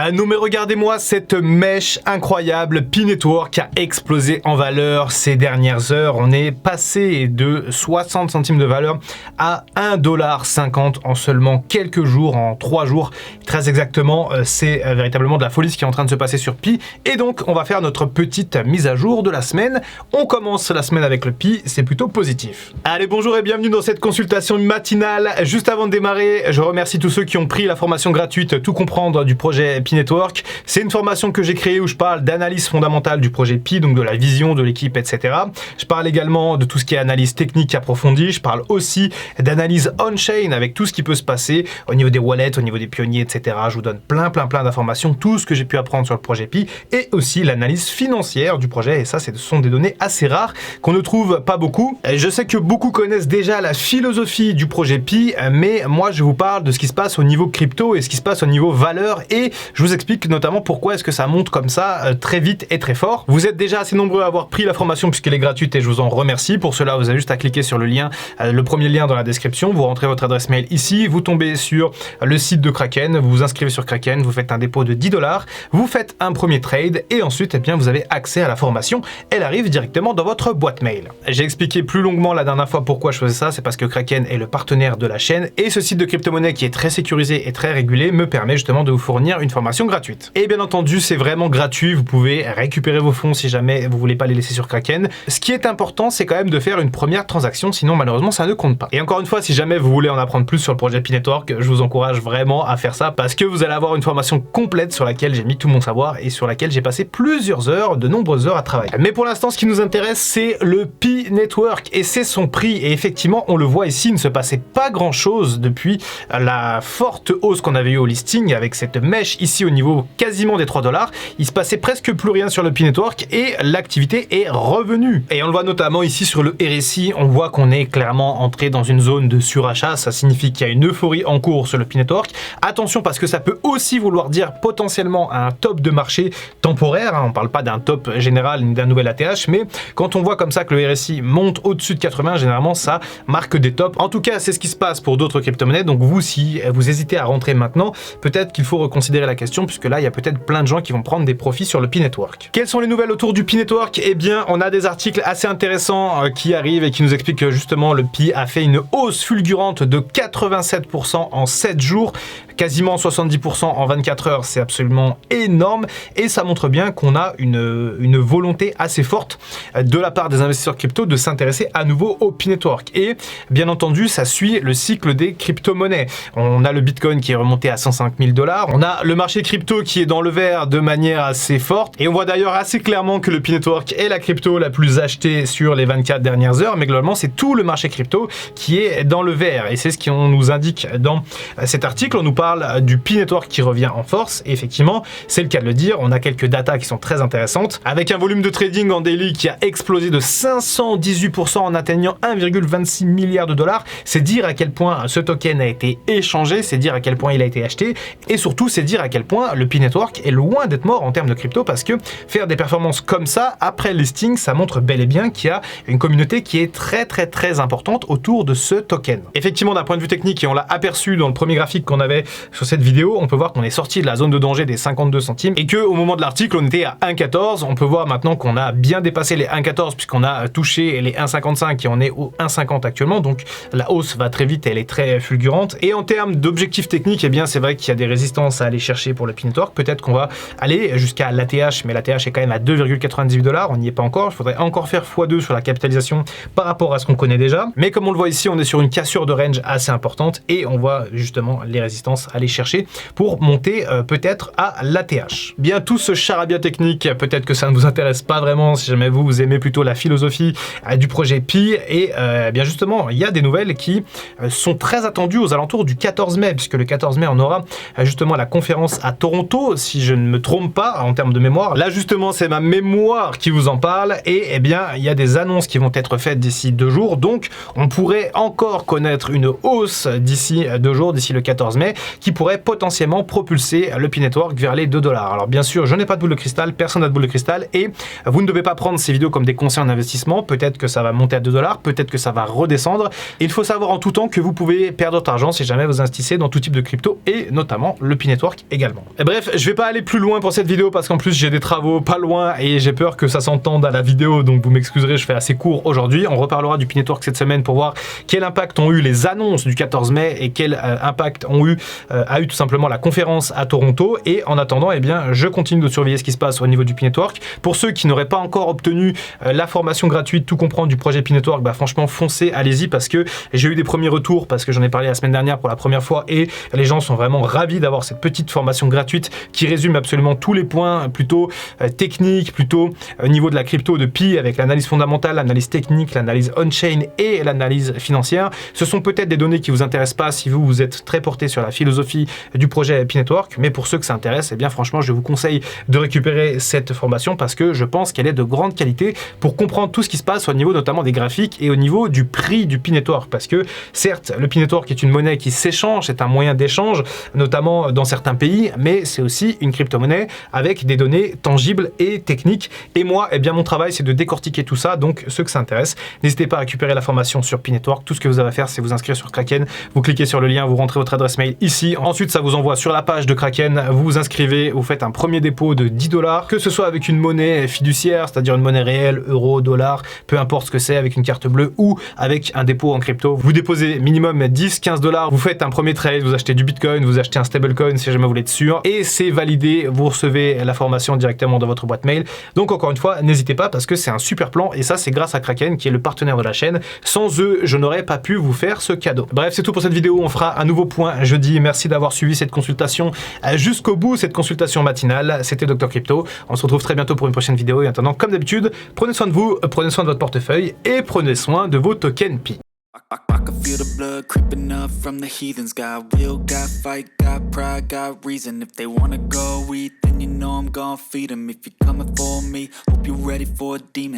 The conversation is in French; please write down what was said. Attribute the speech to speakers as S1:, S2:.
S1: Non mais regardez-moi cette mèche incroyable. Pi Network a explosé en valeur ces dernières heures. On est passé de 60 centimes de valeur à 1,50$ en seulement quelques jours, en 3 jours. Très exactement, c'est véritablement de la folie ce qui est en train de se passer sur Pi. Et donc on va faire notre petite mise à jour de la semaine. On commence la semaine avec le Pi, c'est plutôt positif. Allez, bonjour et bienvenue dans cette consultation matinale. Juste avant de démarrer, je remercie tous ceux qui ont pris la formation gratuite Tout comprendre du projet Pi Network. C'est une formation que j'ai créée où je parle d'analyse fondamentale du projet Pi, donc de la vision de l'équipe, etc. Je parle également de tout ce qui est analyse technique approfondie. Je parle aussi d'analyse on-chain avec tout ce qui peut se passer au niveau des wallets, au niveau des pionniers, etc. Je vous donne plein d'informations, tout ce que j'ai pu apprendre sur le projet Pi et aussi l'analyse financière du projet. Et ça, ce sont des données assez rares qu'on ne trouve pas beaucoup. Je sais que beaucoup connaissent déjà la philosophie du projet Pi, mais moi, je vous parle de ce qui se passe au niveau crypto et ce qui se passe au niveau valeur et je vous explique notamment pourquoi est-ce que ça monte comme ça très vite et très fort. Vous êtes déjà assez nombreux à avoir pris la formation puisqu'elle est gratuite et je vous en remercie. Pour cela, vous avez juste à cliquer sur le lien, le premier lien dans la description. Vous rentrez votre adresse mail ici, vous tombez sur le site de Kraken, vous vous inscrivez sur Kraken, vous faites un dépôt de 10$, vous faites un premier trade et ensuite, eh bien, vous avez accès à la formation. Elle arrive directement dans votre boîte mail. J'ai expliqué plus longuement la dernière fois pourquoi je faisais ça. C'est parce que Kraken est le partenaire de la chaîne et ce site de crypto-monnaie qui est très sécurisé et très régulé me permet justement de vous fournir une formation gratuite. Et bien entendu, c'est vraiment gratuit. Vous pouvez récupérer vos fonds si jamais vous voulez pas les laisser sur Kraken. Ce qui est important, c'est quand même de faire une première transaction, sinon malheureusement ça ne compte pas. Et encore une fois, si jamais vous voulez en apprendre plus sur le projet Pi Network, je vous encourage vraiment à faire ça parce que vous allez avoir une formation complète sur laquelle j'ai mis tout mon savoir et sur laquelle j'ai passé plusieurs heures, de nombreuses heures à travailler. Mais pour l'instant, ce qui nous intéresse, c'est le Pi Network et c'est son prix. Et effectivement, on le voit ici, il ne se passait pas grand chose depuis la forte hausse qu'on avait eu au listing avec cette mèche ici au niveau quasiment des 3$. Il se passait presque plus rien sur le Pi Network et l'activité est revenue. Et on le voit notamment ici sur le RSI, on voit qu'on est clairement entré dans une zone de surachat. Ça signifie qu'il y a une euphorie en cours sur le Pi Network. Attention parce que ça peut aussi vouloir dire potentiellement un top de marché temporaire. On ne parle pas d'un top général ni d'un nouvel ATH, mais quand on voit comme ça que le RSI monte au-dessus de 80, généralement ça marque des tops. En tout cas, c'est ce qui se passe pour d'autres crypto-monnaies. Donc vous, si vous hésitez à rentrer maintenant, peut-être qu'il faut reconsidérer la question puisque là, il y a peut-être plein de gens qui vont prendre des profits sur le Pi Network. Quelles sont les nouvelles autour du Pi Network? Eh bien, on a des articles assez intéressants qui arrivent et qui nous expliquent que justement le Pi a fait une hausse fulgurante de 87% en 7 jours, quasiment 70% en 24 heures, c'est absolument énorme et ça montre bien qu'on a une volonté assez forte de la part des investisseurs crypto de s'intéresser à nouveau au Pi Network. Et bien entendu, ça suit le cycle des crypto-monnaies. On a le Bitcoin qui est remonté à 105 000$, on a le marché crypto qui est dans le vert de manière assez forte et on voit d'ailleurs assez clairement que le Pi Network est la crypto la plus achetée sur les 24 dernières heures, mais globalement c'est tout le marché crypto qui est dans le vert et c'est ce qu'on nous indique dans cet article. On nous parle du Pi Network qui revient en force et effectivement c'est le cas de le dire, on a quelques datas qui sont très intéressantes avec un volume de trading en daily qui a explosé de 518% en atteignant 1,26 milliard $. C'est dire à quel point ce token a été échangé, c'est dire à quel point il a été acheté et surtout c'est dire à quel point le Pi Network est loin d'être mort en termes de crypto parce que faire des performances comme ça après le listing, ça montre bel et bien qu'il y a une communauté qui est très importante autour de ce token. Effectivement, d'un point de vue technique, et on l'a aperçu dans le premier graphique qu'on avait sur cette vidéo, on peut voir qu'on est sorti de la zone de danger des 52 centimes et que au moment de l'article, on était à 1,14. On peut voir maintenant qu'on a bien dépassé les 1,14 puisqu'on a touché les 1,55 et on est au 1,50 actuellement. Donc la hausse va très vite, elle est très fulgurante. Et en termes d'objectifs techniques, eh bien c'est vrai qu'il y a des résistances à aller chercher pour le Pi Network. Peut-être qu'on va aller jusqu'à l'ATH, mais l'ATH est quand même à 2,98$. On n'y est pas encore. Il faudrait encore faire x2 sur la capitalisation par rapport à ce qu'on connaît déjà. Mais comme on le voit ici, on est sur une cassure de range assez importante et on voit justement les résistances aller chercher pour monter peut-être à l'ATH. Bien, tout ce charabia technique, peut-être que ça ne vous intéresse pas vraiment si jamais vous aimez plutôt la philosophie du projet Pi et bien justement, il y a des nouvelles qui sont très attendues aux alentours du 14 mai puisque le 14 mai, on aura justement la conférence à Toronto, si je ne me trompe pas en termes de mémoire. Là justement, c'est ma mémoire qui vous en parle et eh bien, il y a des annonces qui vont être faites d'ici 2 jours, donc on pourrait encore connaître une hausse d'ici 2 jours, d'ici le 14 mai. qui pourrait potentiellement propulser le Pi Network vers les 2 $. Alors bien sûr, je n'ai pas de boule de cristal, personne n'a de boule de cristal et vous ne devez pas prendre ces vidéos comme des conseils en investissement. Peut-être que ça va monter à 2 $, peut-être que ça va redescendre. Et il faut savoir en tout temps que vous pouvez perdre votre argent si jamais vous investissez dans tout type de crypto et notamment le Pi Network également. Et bref, je vais pas aller plus loin pour cette vidéo parce qu'en plus j'ai des travaux pas loin et j'ai peur que ça s'entende à la vidéo, donc vous m'excuserez, je fais assez court aujourd'hui. On reparlera du Pi Network cette semaine pour voir quel impact ont eu les annonces du 14 mai et quel impact a eu tout simplement la conférence à Toronto. Et en attendant, eh bien, je continue de surveiller ce qui se passe au niveau du Pi Network. Pour ceux qui n'auraient pas encore obtenu la formation gratuite, tout comprendre du projet Pi Network, bah franchement foncez, allez-y, parce que j'ai eu des premiers retours, parce que j'en ai parlé la semaine dernière pour la première fois et les gens sont vraiment ravis d'avoir cette petite formation gratuite qui résume absolument tous les points plutôt techniques, plutôt au niveau de la crypto de Pi, avec l'analyse fondamentale, l'analyse technique, l'analyse on-chain et l'analyse financière. Ce sont peut-être des données qui vous intéressent pas si vous êtes très porté sur la philosophie du projet Pi Network, mais pour ceux que ça intéresse, eh bien franchement je vous conseille de récupérer cette formation parce que je pense qu'elle est de grande qualité pour comprendre tout ce qui se passe au niveau notamment des graphiques et au niveau du prix du Pi Network, parce que certes le Pi Network est une monnaie qui s'échange, c'est un moyen d'échange notamment dans certains pays, mais c'est aussi une crypto-monnaie avec des données tangibles et techniques. Et moi, eh bien mon travail c'est de décortiquer tout ça, donc ceux que ça intéresse, n'hésitez pas à récupérer la formation sur Pi Network. Tout ce que vous avez à faire c'est vous inscrire sur Kraken, vous cliquez sur le lien, vous rentrez votre adresse mail ici, ensuite ça vous envoie sur la page de Kraken, vous vous inscrivez, vous faites un premier dépôt de 10 $, que ce soit avec une monnaie fiduciaire, c'est-à-dire une monnaie réelle, euro, dollar, peu importe ce que c'est, avec une carte bleue ou avec un dépôt en crypto. Vous déposez minimum 10-15 $, vous faites un premier trade, vous achetez du Bitcoin, vous achetez un stablecoin si jamais vous voulez être sûr, et c'est validé, vous recevez la formation directement dans votre boîte mail. Donc encore une fois, n'hésitez pas parce que c'est un super plan et ça c'est grâce à Kraken qui est le partenaire de la chaîne. Sans eux, je n'aurais pas pu vous faire ce cadeau. Bref, c'est tout pour cette vidéo, on fera un nouveau point jeudi. Merci d'avoir suivi cette consultation jusqu'au bout, cette consultation matinale. C'était Dr Crypto. On se retrouve très bientôt pour une prochaine vidéo et en attendant, comme d'habitude, prenez soin de vous, prenez soin de votre portefeuille et prenez soin de vos tokens Pi.
S2: I can feel the blood creeping up from the heathens. Got will, got fight, got pride, got reason. If they wanna go eat, then you know I'm gon' feed them. If you're coming for me, hope you're ready for a demon.